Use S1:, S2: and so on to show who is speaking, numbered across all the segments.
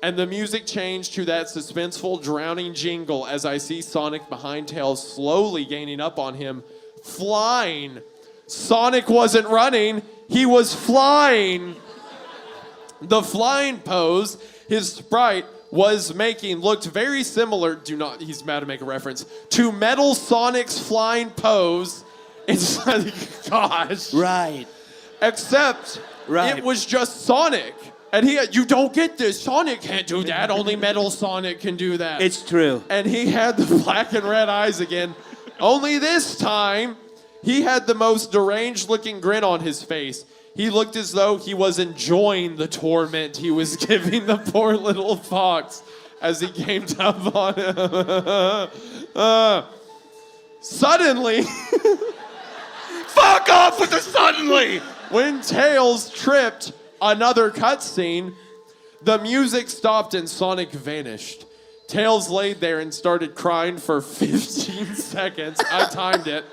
S1: And the music changed to that suspenseful, drowning jingle as I see Sonic behind Tails slowly gaining up on him, flying. Sonic wasn't running, he was flying. The flying pose his sprite was making looked very similar, he's mad to make a reference, to Metal Sonic's flying pose. It's like, gosh.
S2: Right.
S1: Except it was just Sonic. And you don't get this. Sonic can't do that. Only Metal Sonic can do that.
S2: It's true.
S1: And he had the black and red eyes again. Only this time, he had the most deranged looking grin on his face. He looked as though he was enjoying the torment he was giving the poor little fox as he came up on him. Suddenly...
S2: Fuck off with the suddenly!
S1: When Tails tripped, another cutscene, the music stopped and Sonic vanished. Tails laid there and started crying for 15 seconds. I timed it.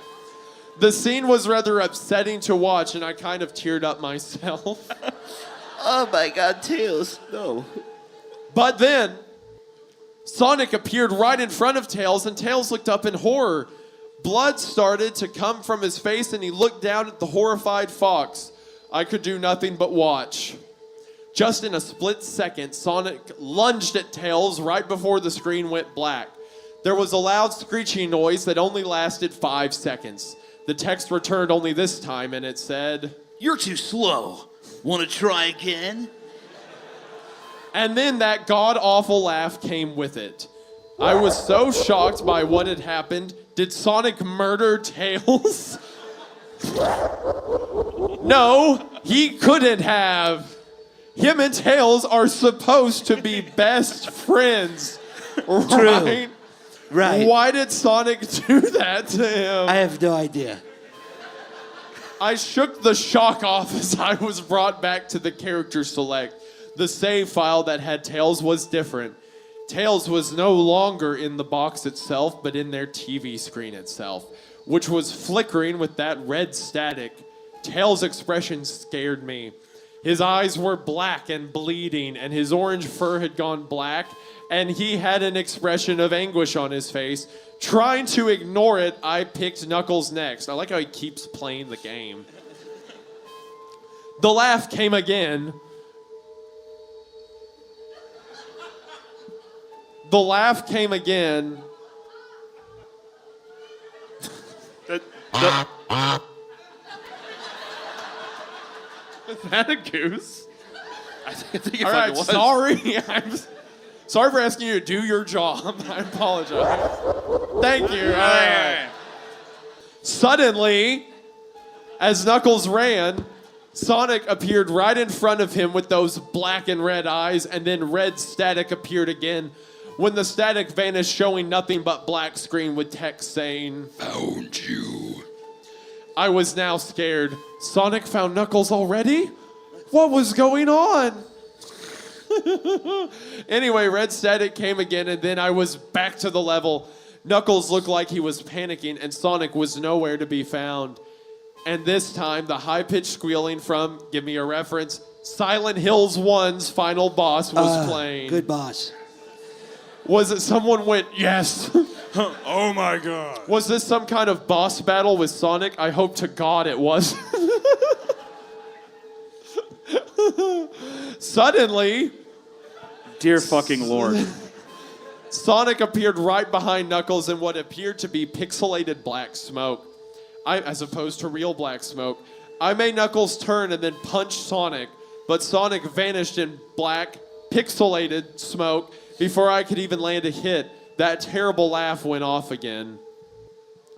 S1: The scene was rather upsetting to watch, and I kind of teared up myself.
S2: Oh my God, Tails, no.
S1: But then, Sonic appeared right in front of Tails, and Tails looked up in horror. Blood started to come from his face, and he looked down at the horrified fox. I could do nothing but watch. Just in a split second, Sonic lunged at Tails right before the screen went black. There was a loud screeching noise that only lasted 5 seconds. The text returned only this time, and it said,
S2: "You're too slow. Want to try again?"
S1: And then that god-awful laugh came with it. I was so shocked by what had happened. Did Sonic murder Tails? No, he couldn't have. Him and Tails are supposed to be best friends, right?
S2: True. Right.
S1: Why did Sonic do that to him?
S2: I have no idea.
S1: I shook the shock off as I was brought back to the character select. The save file that had Tails was different. Tails was no longer in the box itself, but in their TV screen itself, which was flickering with that red static. Tails' expression scared me. His eyes were black and bleeding, and his orange fur had gone black, and he had an expression of anguish on his face. Trying to ignore it, I picked Knuckles next. I like how he keeps playing the game. The laugh came again. The laugh came again. Is that a goose?
S2: I think it
S1: All right,
S2: was.
S1: sorry. I'm sorry for asking you to do your job. I apologize. Thank you. All right. Suddenly, as Knuckles ran, Sonic appeared right in front of him with those black and red eyes, and then red static appeared again. When the static vanished, showing nothing but black screen with text saying, "Found you." I was now scared. Sonic found Knuckles already? What was going on? Anyway, red static came again, and then I was back to the level. Knuckles looked like he was panicking, and Sonic was nowhere to be found. And this time, the high-pitched squealing from, give me a reference, Silent Hills 1's final boss was playing.
S2: Good boss.
S1: Was it someone went, yes?
S3: Oh my God.
S1: Was this some kind of boss battle with Sonic? I hope to God it was. Suddenly,
S3: Dear fucking Lord.
S1: Sonic appeared right behind Knuckles in what appeared to be pixelated black smoke. As opposed to real black smoke. I made Knuckles turn and then punch Sonic, but Sonic vanished in black, pixelated smoke before I could even land a hit. That terrible laugh went off again.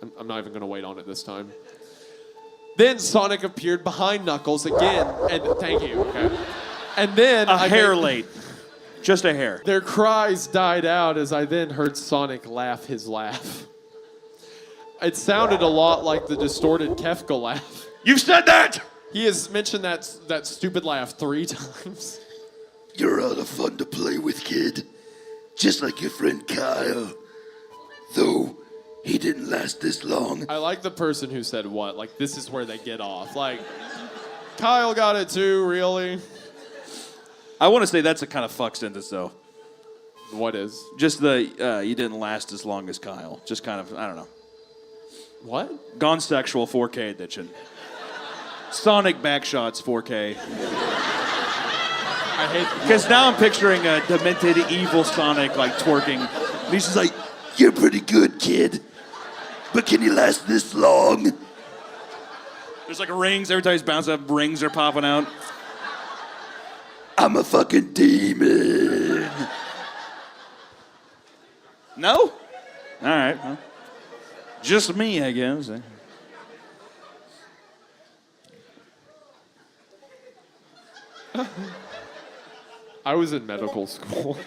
S1: I'm not even going to wait on it this time. Then Sonic appeared behind Knuckles again, and thank you. Okay. And then
S3: A hair late. Just a hair.
S1: Their cries died out as I then heard Sonic laugh his laugh. It sounded a lot like the distorted Kefka laugh.
S3: You said that!
S1: He has mentioned that stupid laugh 3 times.
S4: You're a lot of fun to play with, kid. Just like your friend Kyle. Though he didn't last this long.
S1: I like the person who said what. Like, this is where they get off. Like, Kyle got it too, really?
S3: I want to say that's a kind of fuck sentence, though.
S1: What is?
S3: Just the you didn't last as long as Kyle. Just kind of, I don't know.
S1: What?
S3: Gone sexual 4K edition. Sonic backshots 4K.
S1: I hate.
S3: Because now I'm picturing a demented, evil Sonic like twerking.
S4: And he's just like, you're pretty good, kid. But can you last this long?
S3: There's like rings every time he's bouncing up. Rings are popping out.
S4: I'm a fucking demon.
S3: No? All right. Well, just me, I guess.
S1: I was in medical school.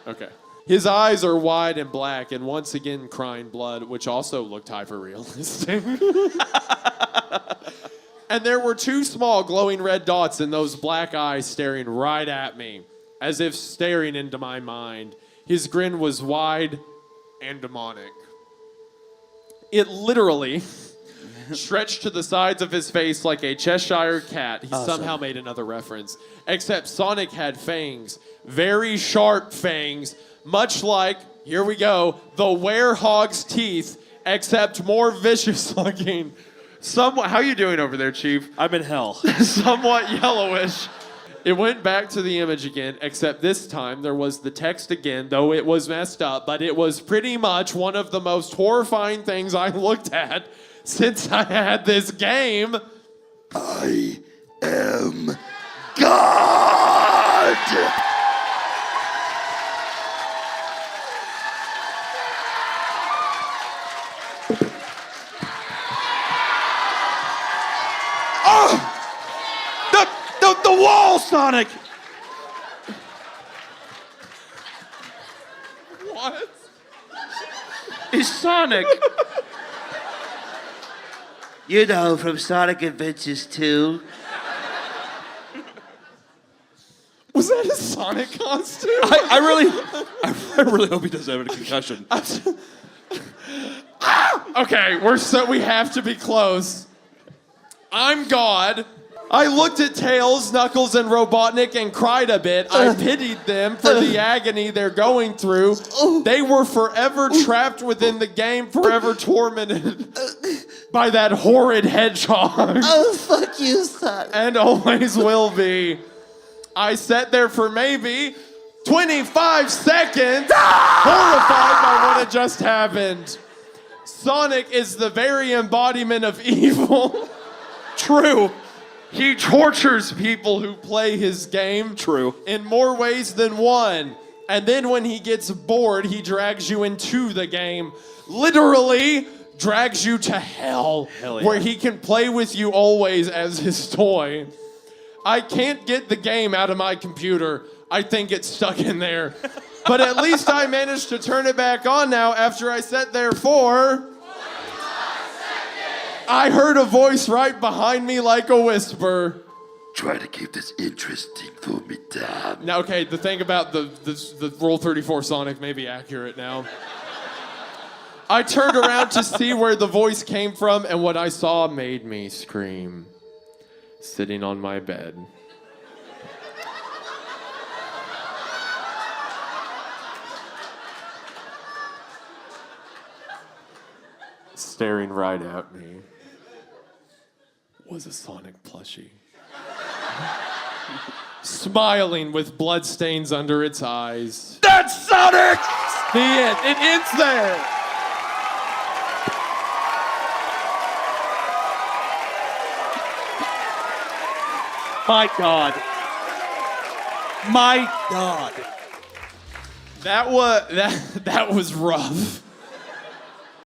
S1: Okay. His eyes are wide and black and once again crying blood, which also looked hyper-realistic. And there were two small glowing red dots in those black eyes staring right at me, as if staring into my mind. His grin was wide and demonic. It literally stretched to the sides of his face like a Cheshire cat. He somehow made another reference. Except Sonic had fangs, very sharp fangs, much like, here we go, the werehog's teeth, except more vicious looking. Somewhat, how you doing over there, Chief?
S3: I'm in hell.
S1: Somewhat yellowish. It went back to the image again, except this time there was the text again, though it was messed up, but it was pretty much one of the most horrifying things I looked at since I had this game.
S4: I am God!
S3: The wall, Sonic!
S1: What?
S3: Is Sonic?
S2: You know, from Sonic Adventures 2.
S1: Was that a Sonic costume?
S3: I really hope he doesn't have a concussion.
S1: Okay, we have to be close. I'm God. I looked at Tails, Knuckles, and Robotnik and cried a bit. I pitied them for the agony they're going through. They were forever trapped within the game, forever tormented by that horrid hedgehog.
S2: Oh, fuck you, Sonic.
S1: And always will be. I sat there for maybe 25 seconds, horrified by what had just happened. Sonic is the very embodiment of evil.
S3: True.
S1: He tortures people who play his game.
S3: True.
S1: In more ways than one. And then when he gets bored, he drags you into the game. Literally drags you to hell.
S3: Hell yeah.
S1: Where he can play with you always as his toy. I can't get the game out of my computer. I think it's stuck in there. But at least I managed to turn it back on now after I sat there for... I heard a voice right behind me like a whisper.
S4: Try to keep this interesting for me, Tom.
S1: Now, okay, the thing about the Rule 34 Sonic may be accurate now. I turned around to see where the voice came from, and what I saw made me scream. Sitting on my bed. Staring right at me was a Sonic plushie. Smiling with bloodstains under its eyes.
S3: That's Sonic!
S1: The end. It ends there.
S3: My God. My God.
S1: That was rough.